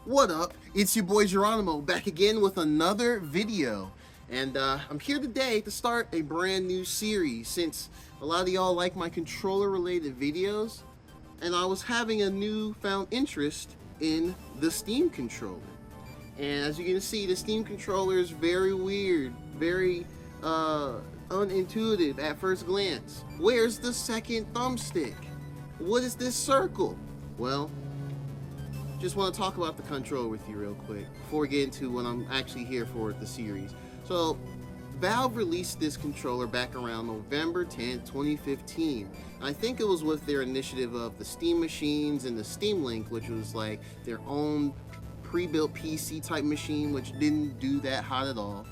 What up? It's your boy Geronimo back again with another video. And I'm here today to start a brand new series since a lot of y'all like my controller related videos. And I was having a newfound interest in the Steam controller. And as you can see, the Steam controller is very weird, very unintuitive at first glance. Where's the second thumbstick? What is this circle? Well, just want to talk about the controller with you real quick before we get into what I'm actually here for the series. So, Valve released this controller back around November 10th, 2015. I think it was with their initiative of the Steam machines and the Steam Link, which was like their own pre-built PC type machine, which didn't do that hot at all.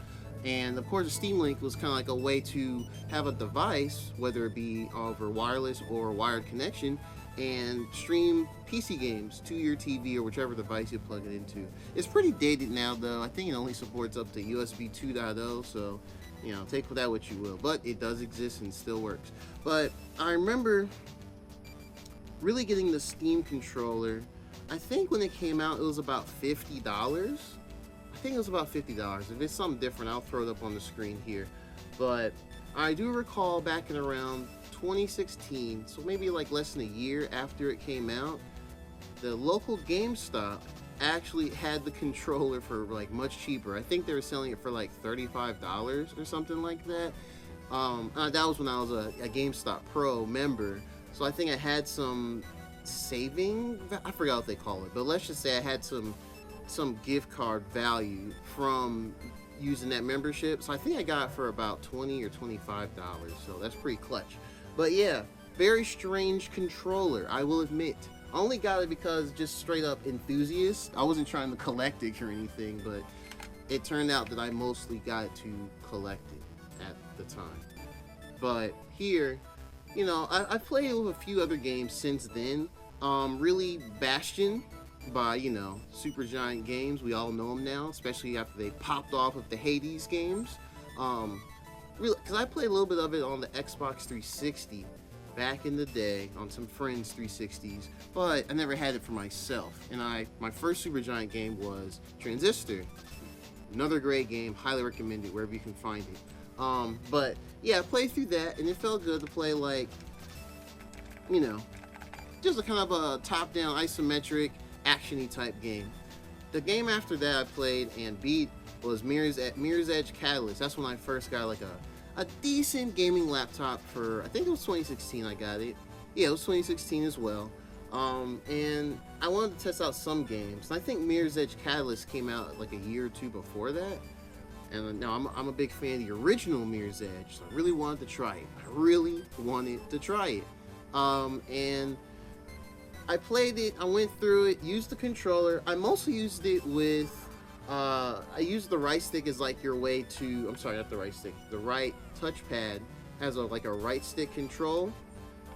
And of course, the Steam Link was kind of like a way to have a device, whether it be over wireless or wired connection, and stream PC games to your TV or whichever device you plug it into. It's pretty dated now though. I think it only supports up to USB 2.0, so you know, take with that what you will. But it does exist and still works. But I remember really getting the Steam controller. I think when it came out, it was about $50. I think it was about $50. If it's something different, I'll throw it up on the screen here. But I do recall back in around 2016, so maybe like less than a year after it came out, the local GameStop actually had the controller for like much cheaper. I think they were selling it for like $35 or something like that. That was when I was a GameStop Pro member, so I think I had some saving, I forgot what they call it, but let's just say I had some gift card value from using that membership. So I think I got it for about $20 or $25, so that's pretty clutch. But yeah, very strange controller, I will admit. I only got it because just straight up enthusiast. I wasn't trying to collect it or anything, but it turned out that I mostly got it to collect it at the time. But here, you know, I've played it with a few other games since then. Really Bastion by, you know, Supergiant Games. We all know them now, especially after they popped off of the Hades games. Really, because I played a little bit of it on the Xbox 360 back in the day on some friends' 360s, but I never had it for myself. And my first Supergiant game was Transistor. Another great game, highly recommend it wherever you can find it. But yeah, I played through that, and it felt good to play, like, you know, just a kind of a top-down isometric action-y type game. The game after that I played and beat was Mirror's Edge Catalyst. That's when I first got like a decent gaming laptop for, I think it was 2016 I got it. Yeah, it was 2016 as well. And I wanted to test out some games. I think Mirror's Edge Catalyst came out like a year or two before that. And now I'm a big fan of the original Mirror's Edge, so I really wanted to try it. And I played it, I went through it, used the controller. I mostly used it with, I used the right stick as like your way to, I'm sorry, not the right stick, the right touchpad as like a right stick control.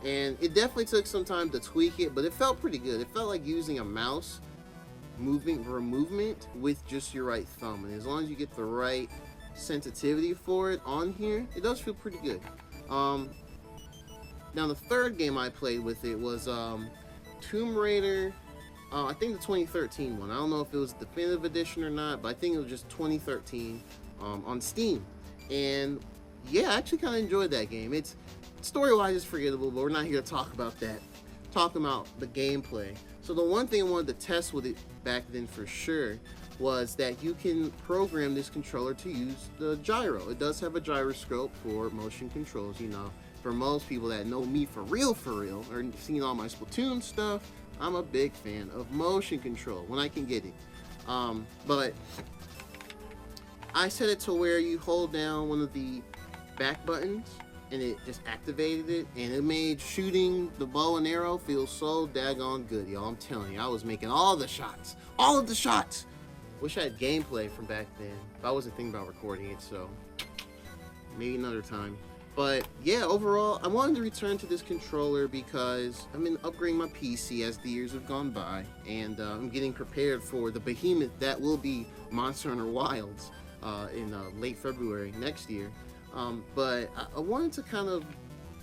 And it definitely took some time to tweak it, but it felt pretty good. It felt like using a mouse movement with just your right thumb. And as long as you get the right sensitivity for it on here, it does feel pretty good. Now the third game I played with it was, Tomb Raider, I think the 2013 one. I don't know if it was definitive edition or not, but I think it was just 2013 on Steam. And yeah, I actually kind of enjoyed that game. It's story-wise it's forgettable, but we're not here to talk about that. Talking about the gameplay. So the one thing I wanted to test with it back then for sure was that you can program this controller to use the gyro. It does have a gyroscope for motion controls, you know. For most people that know me for real, or seen all my Splatoon stuff, I'm a big fan of motion control when I can get it. But I set it to where you hold down one of the back buttons and it just activated it, and it made shooting the bow and arrow feel so daggone good, y'all. I'm telling you, I was making all of the shots. Wish I had gameplay from back then, but I wasn't thinking about recording it, so maybe another time. But yeah, overall, I wanted to return to this controller because I've been upgrading my PC as the years have gone by, and I'm getting prepared for the behemoth that will be Monster Hunter Wilds in late February next year. But I wanted to kind of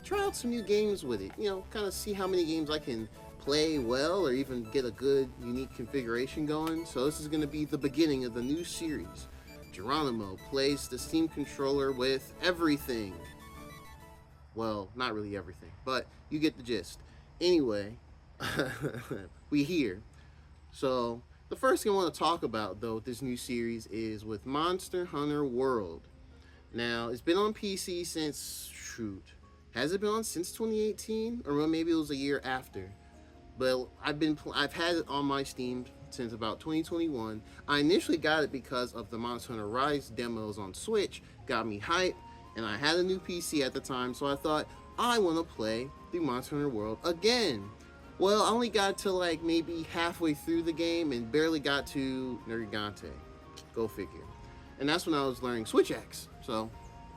try out some new games with it, you know, kind of see how many games I can play well or even get a good, unique configuration going. So this is going to be the beginning of the new series. Jahranimo plays the Steam controller with everything. Well, not really everything, but you get the gist. Anyway, we here. So the first thing I want to talk about, though, with this new series is with Monster Hunter World. Now, it's been on PC since, has it been on since 2018? Or maybe it was a year after. But I've had it on my Steam since about 2021. I initially got it because of the Monster Hunter Rise demos on Switch, got me hyped, and I had a new PC at the time, so I thought, I want to play the Monster Hunter World again. Well, I only got to like maybe halfway through the game and barely got to Nergigante. Go figure. And that's when I was learning Switch Axe. So,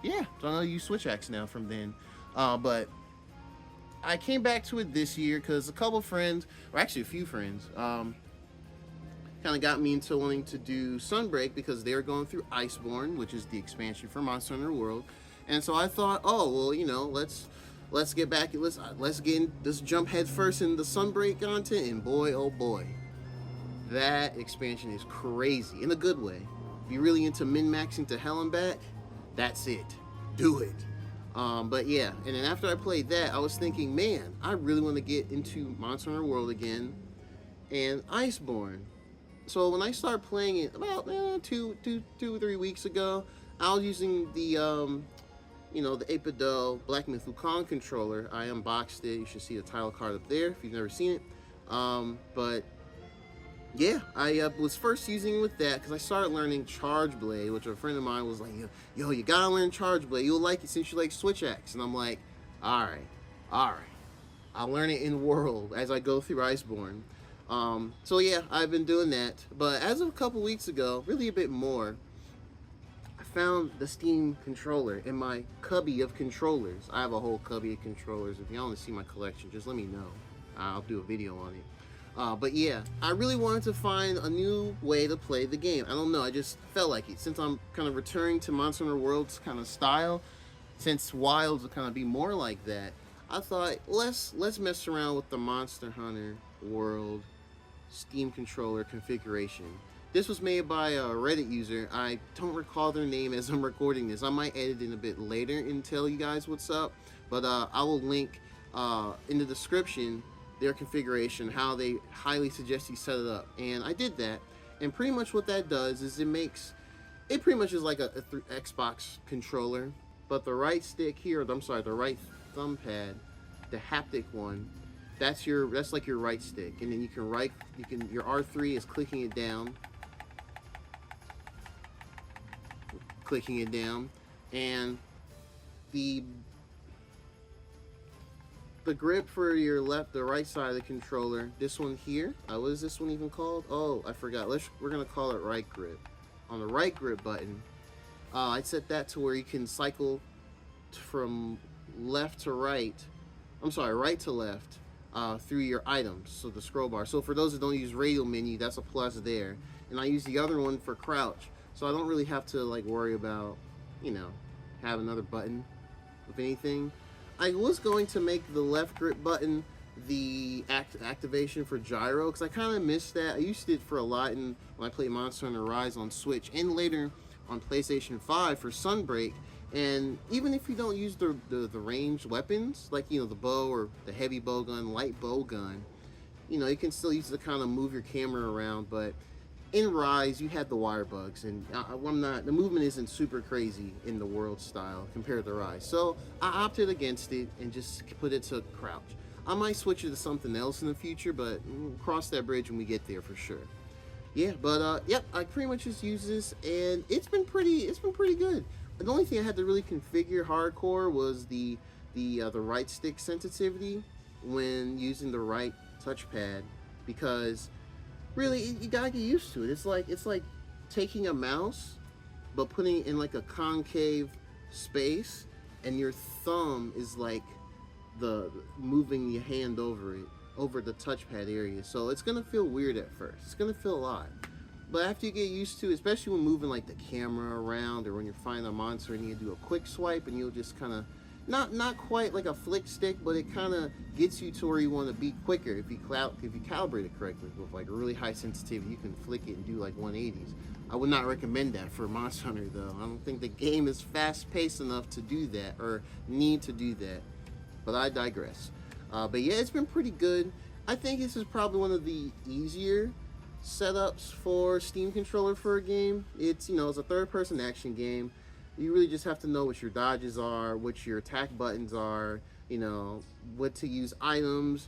yeah, so I know you use Switch Axe now from then. But I came back to it this year because a couple friends, or actually a few friends, kind of got me into wanting to do Sunbreak because they were going through Iceborne, which is the expansion for Monster Hunter World. And so I thought, oh, well, you know, let's get back, let's jump head first into the Sunbreak content, and boy, oh boy, that expansion is crazy, in a good way. If you're really into min-maxing to hell and back, that's it. Do it. But yeah, and then after I played that, I was thinking, man, I really want to get into Monster Hunter World again, and Iceborne. So when I started playing it about 2 or 3 weeks ago, I was using the the Apado Black Myth Wukong controller. I unboxed it. You should see the title card up there if you've never seen it. But yeah, I was first using it with that because I started learning Charge Blade, which a friend of mine was like, yo, you gotta learn Charge Blade. You'll like it since you like Switch Axe. And I'm like, all right. I'll learn it in World as I go through Iceborne. So yeah, I've been doing that. But as of a couple weeks ago, really a bit more, I found the Steam controller in my cubby of controllers. I have a whole cubby of controllers. If you want to see my collection, just let me know. I'll do a video on it. But yeah, I really wanted to find a new way to play the game. I don't know, I just felt like it. Since I'm kind of returning to Monster Hunter World's kind of style, since Wilds will kind of be more like that, I thought, let's mess around with the Monster Hunter World Steam controller configuration. This was made by a Reddit user. I don't recall their name as I'm recording this. I might edit in a bit later and tell you guys what's up. But I will link in the description their configuration, how they highly suggest you set it up. And I did that. And pretty much what that does is it pretty much is like a Xbox controller. But the right stick here, the right thumb pad, the haptic one, that's like your right stick. And then your R3 is clicking it down. And the grip for your the right side of the controller, this one here, what is this one even called? Oh, I forgot. We're gonna call it right grip. On the right grip button, I set that to where you can cycle from left to right. Right to left through your items. So the scroll bar. So for those that don't use radial menu, that's a plus there. And I use the other one for crouch. So I don't really have to like worry about, have another button with anything. I was going to make the left grip button the activation for gyro because I kind of missed that. I used it for a lot when I played Monster Hunter Rise on Switch and later on PlayStation 5 for Sunbreak. And even if you don't use the ranged weapons, like the bow or the heavy bow gun, light bow gun, you can still use it to kind of move your camera around. But in Rise, you had the wire bugs, and the movement isn't super crazy in the World style compared to Rise. So I opted against it and just put it to crouch. I might switch it to something else in the future, but we'll cross that bridge when we get there for sure. Yeah, but yep, I pretty much just use this, and it's been pretty good. The only thing I had to really configure hardcore was the right stick sensitivity when using the right touchpad, because really you gotta get used to it. It's like taking a mouse but putting it in like a concave space, and your thumb is like moving your hand over the touchpad area. So it's gonna feel weird at first. It's gonna feel odd. But after you get used to it, especially when moving like the camera around or when you're finding a monster and you do a quick swipe and you'll not quite like a flick stick, but it kind of gets you to where you want to be quicker if you calibrate it correctly with like a really high sensitivity. You can flick it and do like 180s. I would not recommend that for Monster Hunter though. I don't think the game is fast paced enough to do that or need to do that. But I digress. But yeah, it's been pretty good. I think this is probably one of the easier setups for Steam controller for a game. It's, it's a third-person action game. You really just have to know what your dodges are, what your attack buttons are, what to use items,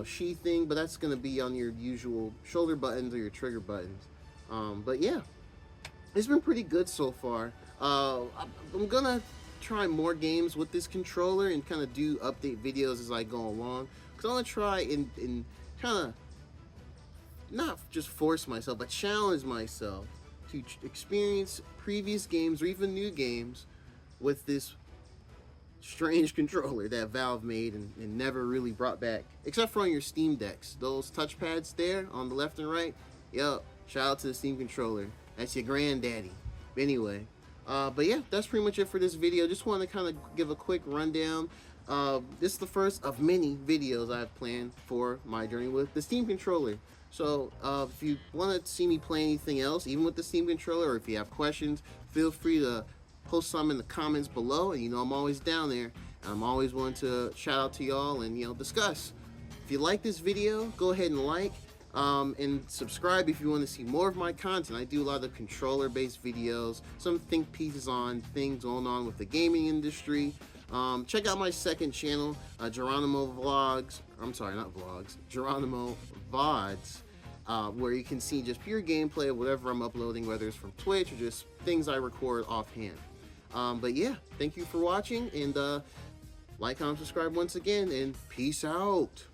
sheathing, but that's going to be on your usual shoulder buttons or your trigger buttons. But yeah, it's been pretty good so far. I'm going to try more games with this controller and kind of do update videos as I go along. Because I want to try and kind of not just force myself, but challenge myself to experience previous games or even new games with this strange controller that Valve made and never really brought back, except for on your Steam Decks. Those touchpads there on the left and right, yup, shout out to the Steam controller. That's your granddaddy. Anyway, but yeah, that's pretty much it for this video. Just want to kind of give a quick rundown. This is the first of many videos I have planned for my journey with the Steam controller. So if you want to see me play anything else, even with the Steam controller, or if you have questions, feel free to post some in the comments below. And I'm always down there. I'm always willing to shout out to y'all and discuss. If you like this video, go ahead and like and subscribe if you want to see more of my content. I do a lot of controller-based videos, some think pieces on things going on with the gaming industry. Check out my second channel, Jahranimo Vlogs. I'm sorry, not vlogs, Jahranimo VODs, where you can see just pure gameplay of whatever I'm uploading, whether it's from Twitch or just things I record offhand. But yeah, thank you for watching, and like, comment, subscribe once again, and peace out.